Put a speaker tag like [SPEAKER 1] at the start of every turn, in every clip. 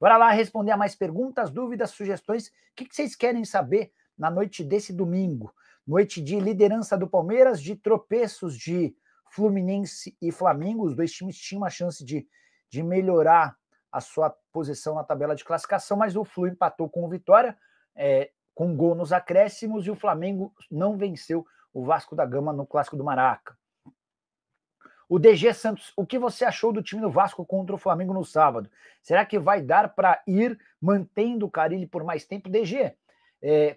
[SPEAKER 1] Bora lá responder a mais perguntas, dúvidas, sugestões. O que vocês querem saber na noite desse domingo? Noite de liderança do Palmeiras, de tropeços de Fluminense e Flamengo. Os dois times tinham uma chance de melhorar a sua posição na tabela de classificação, mas o Flu empatou com o Vitória, com um gol nos acréscimos, e o Flamengo não venceu o Vasco da Gama no Clássico do Maraca. O DG Santos, o que você achou do time do Vasco contra o Flamengo no sábado? Será que vai dar para ir mantendo o Carille por mais tempo? DG,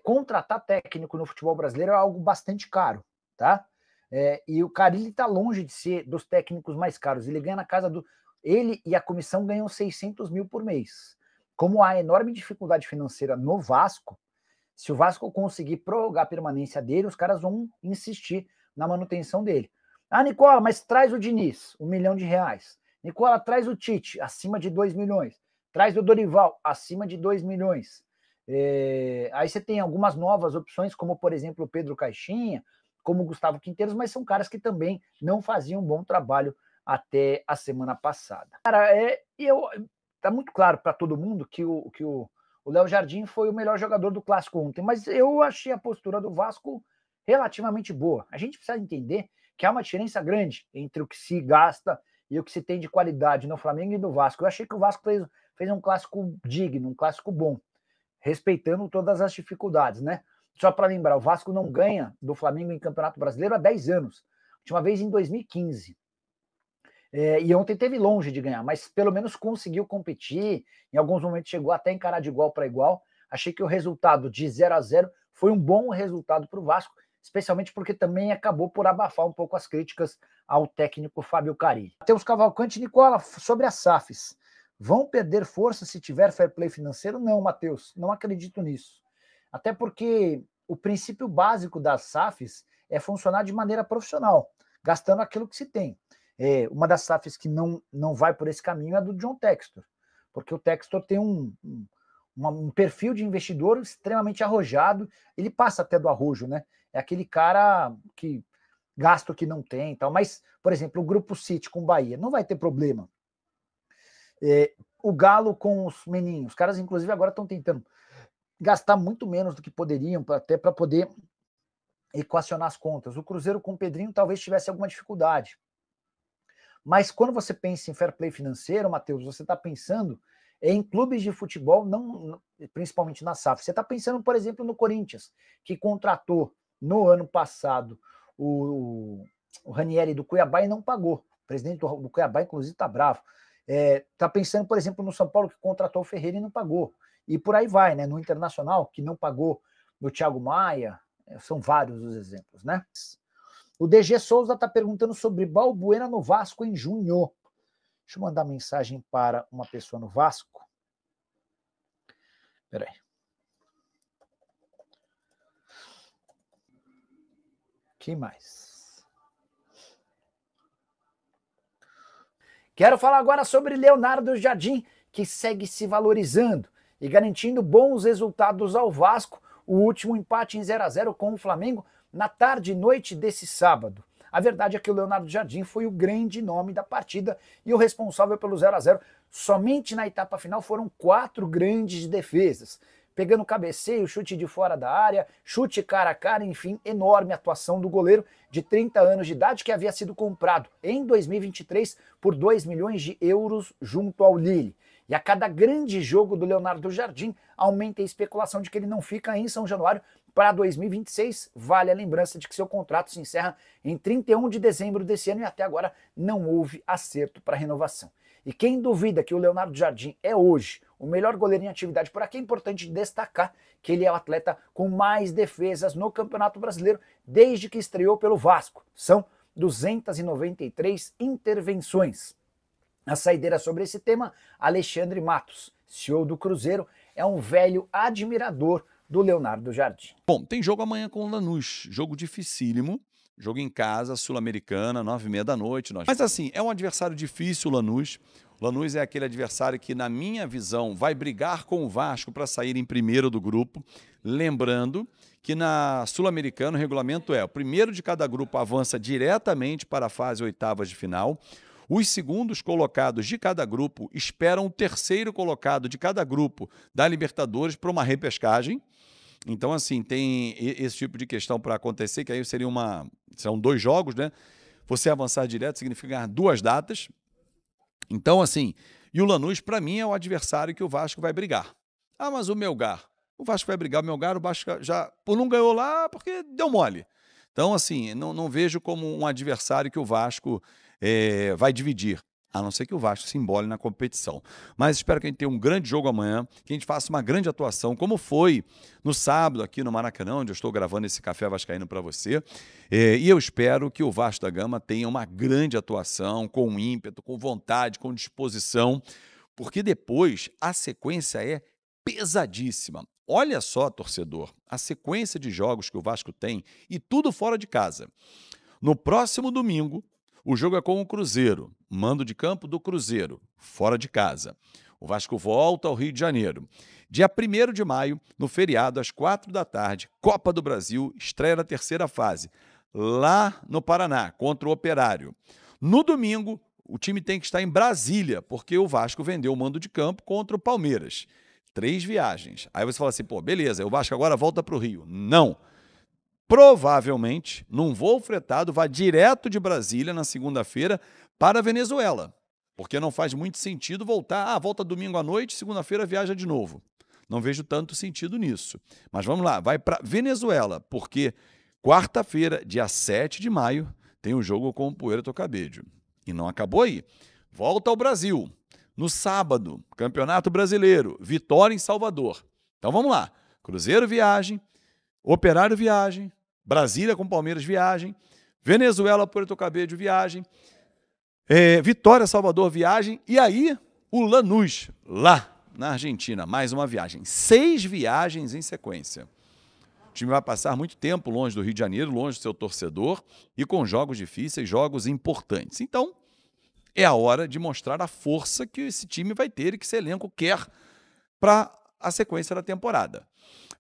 [SPEAKER 1] contratar técnico no futebol brasileiro é algo bastante caro, tá? E o Carille está longe de ser dos técnicos mais caros. Ele ganha na casa do... Ele e a comissão ganham 600 mil por mês. Como há enorme dificuldade financeira no Vasco, se o Vasco conseguir prorrogar a permanência dele, os caras vão insistir na manutenção dele. Ah, Nicola, mas traz o Diniz, R$1 milhão. Nicola, traz o Tite, acima de 2 milhões. Traz o Dorival, acima de 2 milhões. Aí você tem algumas novas opções, como, por exemplo, o Pedro Caixinha, como o Gustavo Quinteiros, mas são caras que também não faziam um bom trabalho até a semana passada. Cara, tá muito claro para todo mundo que o Léo Jardim foi o melhor jogador do Clássico ontem, mas eu achei a postura do Vasco relativamente boa. A gente precisa entender que há uma diferença grande entre o que se gasta e o que se tem de qualidade no Flamengo e no Vasco. Eu achei que o Vasco fez um clássico digno, um clássico bom, respeitando todas as dificuldades, né? Só para lembrar, o Vasco não ganha do Flamengo em Campeonato Brasileiro há 10 anos. Última vez em 2015. E ontem teve longe de ganhar, mas pelo menos conseguiu competir. Em alguns momentos chegou até a encarar de igual para igual. Achei que o resultado de 0-0 foi um bom resultado para o Vasco, especialmente porque também acabou por abafar um pouco as críticas ao técnico Fábio Carille. Matheus Cavalcante, Nicola, sobre as SAFs. Vão perder força se tiver fair play financeiro? Não, Matheus, não acredito nisso. Até porque o princípio básico das SAFs é funcionar de maneira profissional, gastando aquilo que se tem. Uma das SAFs que não vai por esse caminho é do John Textor, porque o Textor tem um perfil de investidor extremamente arrojado, ele passa até do arrojo, né? É aquele cara que gasta o que não tem e tal, mas, por exemplo, o Grupo City com o Bahia não vai ter problema. O Galo com os Meninhos, os caras inclusive agora estão tentando gastar muito menos do que poderiam, até para poder equacionar as contas. O Cruzeiro com o Pedrinho talvez tivesse alguma dificuldade. Mas quando você pensa em fair play financeiro, Matheus, você está pensando em clubes de futebol, não, principalmente na SAF. Você está pensando, por exemplo, no Corinthians, que contratou no ano passado o Ranieri do Cuiabá e não pagou. O presidente do Cuiabá, inclusive, está bravo. Está pensando, por exemplo, no São Paulo, que contratou o Ferreira e não pagou. E por aí vai, né? No Internacional, que não pagou no Thiago Maia. São vários os exemplos, né? O DG Souza está perguntando sobre Balbuena no Vasco em junho. Deixa eu mandar mensagem para uma pessoa no Vasco. Espera aí. Que mais? Quero falar agora sobre Leonardo Jardim, que segue se valorizando e garantindo bons resultados ao Vasco. O último empate em 0-0 com o Flamengo na tarde e noite desse sábado. A verdade é que o Leonardo Jardim foi o grande nome da partida e o responsável pelo 0-0. Somente na etapa final foram 4 grandes defesas, pegando cabeceio, chute de fora da área, chute cara a cara, enfim, enorme atuação do goleiro de 30 anos de idade que havia sido comprado em 2023 por 2 milhões de euros junto ao Lille. E a cada grande jogo do Leonardo Jardim aumenta a especulação de que ele não fica em São Januário para 2026. Vale a lembrança de que seu contrato se encerra em 31 de dezembro desse ano e até agora não houve acerto para renovação. E quem duvida que o Leonardo Jardim é hoje o melhor goleiro em atividade, por aqui é importante destacar que ele é o atleta com mais defesas no Campeonato Brasileiro desde que estreou pelo Vasco. São 293 intervenções. A saideira sobre esse tema, Alexandre Matos, CEO do Cruzeiro, é um velho admirador do Leonardo Jardim.
[SPEAKER 2] Bom, tem jogo amanhã com o Lanús, jogo dificílimo, jogo em casa, Sul-Americana, 9h30 da noite. Mas assim, é um adversário difícil o Lanús. O Lanús é aquele adversário que, na minha visão, vai brigar com o Vasco para sair em primeiro do grupo. Lembrando que na Sul-Americana o regulamento é: o primeiro de cada grupo avança diretamente para a fase oitavas de final. Os segundos colocados de cada grupo esperam o terceiro colocado de cada grupo da Libertadores para uma repescagem. Então, assim, tem esse tipo de questão para acontecer, que aí serão 2 jogos, né? Você avançar direto significa ganhar 2 datas. Então, assim, e o Lanús, para mim, é o adversário que o Vasco vai brigar. Ah, mas o Melgar. O Vasco vai brigar, o Vasco já não ganhou lá porque deu mole. Então, assim, não vejo como um adversário que o Vasco vai dividir, a não ser que o Vasco se embole na competição. Mas espero que a gente tenha um grande jogo amanhã, que a gente faça uma grande atuação, como foi no sábado aqui no Maracanã, onde eu estou gravando esse Café Vascaíno para você. E eu espero que o Vasco da Gama tenha uma grande atuação, com ímpeto, com vontade, com disposição, porque depois a sequência é pesadíssima. Olha só, torcedor, a sequência de jogos que o Vasco tem e tudo fora de casa. No próximo domingo, o jogo é com o Cruzeiro, mando de campo do Cruzeiro, fora de casa. O Vasco volta ao Rio de Janeiro. Dia 1º de maio, no feriado, às 16h, Copa do Brasil, estreia na 3ª fase, lá no Paraná, contra o Operário. No domingo, o time tem que estar em Brasília, porque o Vasco vendeu o mando de campo contra o Palmeiras. 3 viagens. Aí você fala assim, pô, beleza, o Vasco agora volta para o Rio. Não. Provavelmente, num voo fretado, vai direto de Brasília na segunda-feira para a Venezuela, porque não faz muito sentido voltar. Volta domingo à noite, segunda-feira viaja de novo. Não vejo tanto sentido nisso. Mas vamos lá, vai para Venezuela, porque quarta-feira, dia 7 de maio, tem o jogo com o Puerto Cabello. E não acabou aí. Volta ao Brasil. No sábado, Campeonato Brasileiro, Vitória em Salvador. Então vamos lá, Cruzeiro viagem, Operário viagem, Brasília com Palmeiras viagem, Venezuela, Puerto Cabello viagem, Vitória, Salvador viagem, e aí o Lanús, lá na Argentina, mais uma viagem. 6 viagens em sequência. O time vai passar muito tempo longe do Rio de Janeiro, longe do seu torcedor, e com jogos difíceis, jogos importantes. Então, é a hora de mostrar a força que esse time vai ter e que esse elenco quer para a sequência da temporada.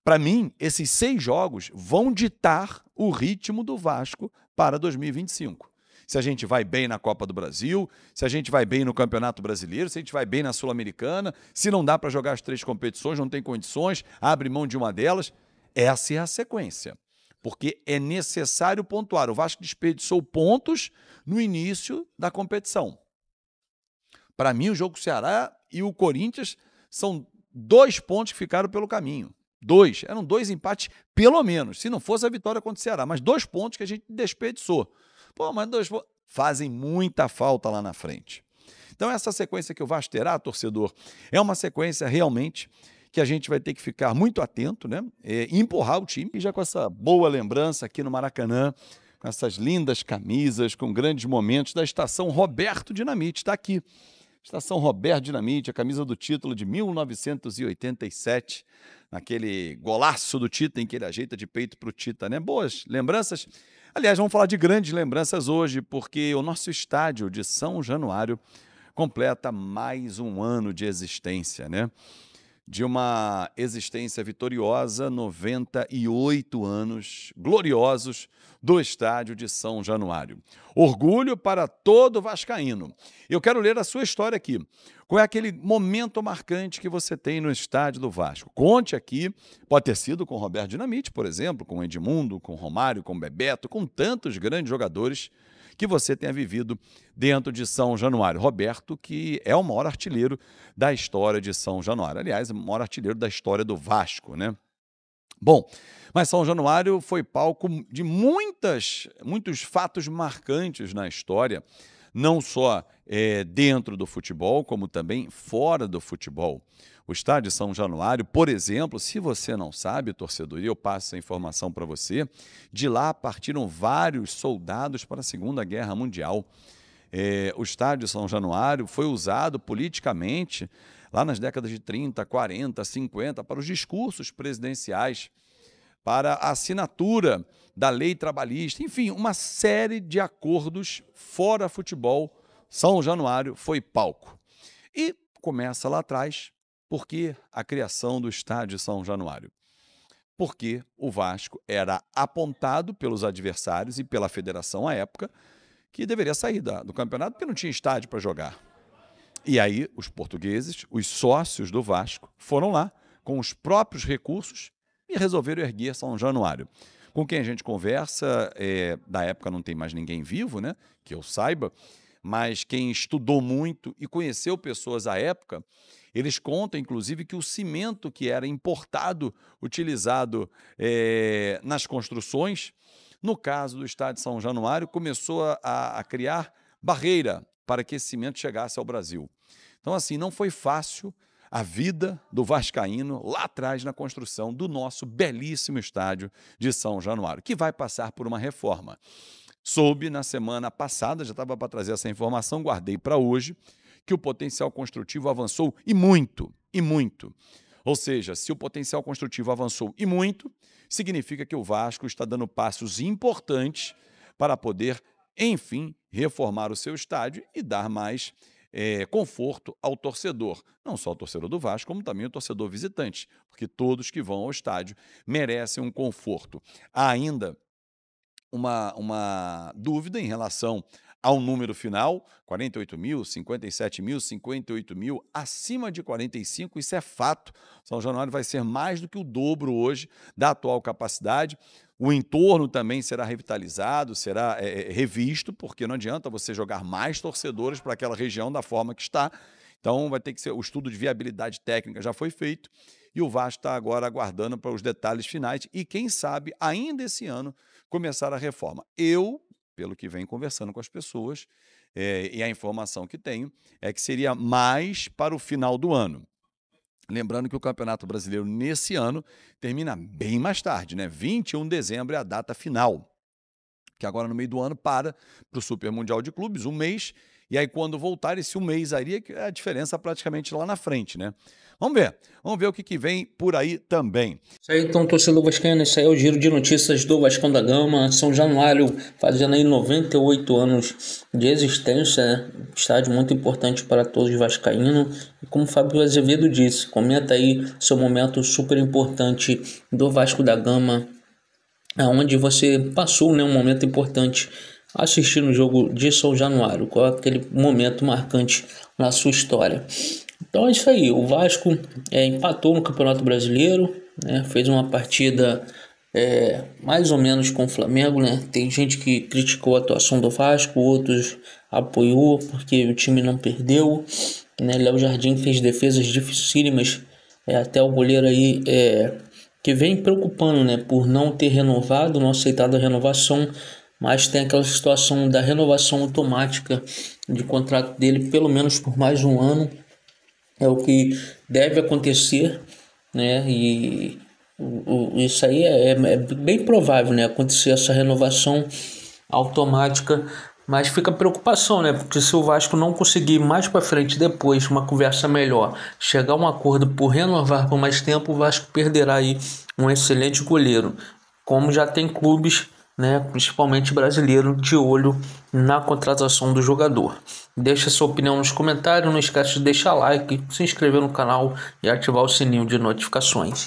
[SPEAKER 2] Para mim, esses 6 jogos vão ditar o ritmo do Vasco para 2025. Se a gente vai bem na Copa do Brasil, se a gente vai bem no Campeonato Brasileiro, se a gente vai bem na Sul-Americana, se não dá para jogar as 3 competições, não tem condições, abre mão de uma delas, essa é a sequência. Porque é necessário pontuar. O Vasco desperdiçou pontos no início da competição. Para mim, o jogo com o Ceará e o Corinthians são 2 pontos que ficaram pelo caminho. 2. Eram 2 empates, pelo menos. Se não fosse a vitória contra o Ceará. Mas 2 pontos que a gente desperdiçou. Pô, mas 2 pontos fazem muita falta lá na frente. Então, essa sequência que o Vasco terá, torcedor, é uma sequência realmente que a gente vai ter que ficar muito atento, né? E empurrar o time. E já com essa boa lembrança aqui no Maracanã, com essas lindas camisas, com grandes momentos da Estação Roberto Dinamite. Está aqui. Estação Roberto Dinamite, a camisa do título de 1987, naquele golaço do Tita, em que ele ajeita de peito para o Tita, né? Boas lembranças. Aliás, vamos falar de grandes lembranças hoje, porque o nosso estádio de São Januário completa mais um ano de existência, né? De uma existência vitoriosa, 98 anos gloriosos do estádio de São Januário. Orgulho para todo vascaíno. Eu quero ler a sua história aqui. Qual é aquele momento marcante que você tem no estádio do Vasco? Conte aqui, pode ter sido com Roberto Dinamite, por exemplo, com Edmundo, com Romário, com Bebeto, com tantos grandes jogadores que você tenha vivido dentro de São Januário. Roberto, que é o maior artilheiro da história de São Januário. Aliás, o maior artilheiro da história do Vasco, né? Bom, mas São Januário foi palco de muitos fatos marcantes na história, não só dentro do futebol, como também fora do futebol. O estádio de São Januário, por exemplo, se você não sabe, torcedor, e eu passo essa informação para você, de lá partiram vários soldados para a Segunda Guerra Mundial. O estádio de São Januário foi usado politicamente lá nas décadas de 30, 40, 50, para os discursos presidenciais, para a assinatura da lei trabalhista, enfim, uma série de acordos fora futebol. São Januário foi palco. E começa lá atrás, porque a criação do estádio de São Januário? Porque o Vasco era apontado pelos adversários e pela federação à época que deveria sair do campeonato porque não tinha estádio para jogar. E aí os portugueses, os sócios do Vasco, foram lá com os próprios recursos e resolveram erguer São Januário. Com quem a gente conversa, da época não tem mais ninguém vivo, né, que eu saiba, mas quem estudou muito e conheceu pessoas à época, eles contam, inclusive, que o cimento que era importado, utilizado nas construções, no caso do estádio de São Januário, começou a criar barreira para que esse cimento chegasse ao Brasil. Então, assim, não foi fácil a vida do vascaíno lá atrás na construção do nosso belíssimo estádio de São Januário, que vai passar por uma reforma. Soube na semana passada, já estava para trazer essa informação, guardei para hoje, que o potencial construtivo avançou e muito, e muito. Ou seja, se o potencial construtivo avançou e muito, significa que o Vasco está dando passos importantes para poder, enfim, reformar o seu estádio e dar mais conforto ao torcedor. Não só o torcedor do Vasco, como também o torcedor visitante, porque todos que vão ao estádio merecem um conforto. Há ainda uma dúvida em relação ao número final, 48 mil, 57 mil, 58 mil, acima de 45, isso é fato. São Januário vai ser mais do que o dobro hoje da atual capacidade. O entorno também será revitalizado, será revisto, porque não adianta você jogar mais torcedores para aquela região da forma que está. Então vai ter que ser, o estudo de viabilidade técnica já foi feito e o Vasco está agora aguardando para os detalhes finais e quem sabe ainda esse ano começar a reforma. Pelo que venho conversando com as pessoas, e a informação que tenho, é que seria mais para o final do ano. Lembrando que o Campeonato Brasileiro, nesse ano, termina bem mais tarde, né? 21 de dezembro é a data final, que agora no meio do ano para o Super Mundial de Clubes, um mês, e aí quando voltar esse um mês aí, é a diferença praticamente lá na frente, né? Vamos ver o que vem por aí também.
[SPEAKER 3] Isso aí então, torcedor vascaíno, isso aí é o giro de notícias do Vascão da Gama, São Januário, fazendo aí 98 anos de existência, né? Estádio muito importante para todos os vascaínos, e como o Fábio Azevedo disse, comenta aí seu momento super importante do Vasco da Gama, onde você passou, né, um momento importante assistindo o jogo de São Januário, qual é aquele momento marcante na sua história. Então é isso aí, o Vasco empatou no Campeonato Brasileiro, né, fez uma partida mais ou menos com o Flamengo, né? Tem gente que criticou a atuação do Vasco, outros apoiou porque o time não perdeu, né? Léo Jardim fez defesas dificílimas, até o goleiro aí que vem preocupando, né, por não ter renovado, não aceitado a renovação, mas tem aquela situação da renovação automática de contrato dele pelo menos por mais um ano. É o que deve acontecer, né? E isso aí é bem provável, né? Acontecer essa renovação automática, mas fica a preocupação, né? Porque se o Vasco não conseguir mais para frente, depois, uma conversa melhor, chegar a um acordo por renovar por mais tempo, o Vasco perderá aí um excelente goleiro, como já tem clubes, né, principalmente brasileiro, de olho na contratação do jogador. Deixa sua opinião nos comentários, não esquece de deixar like, se inscrever no canal e ativar o sininho de notificações.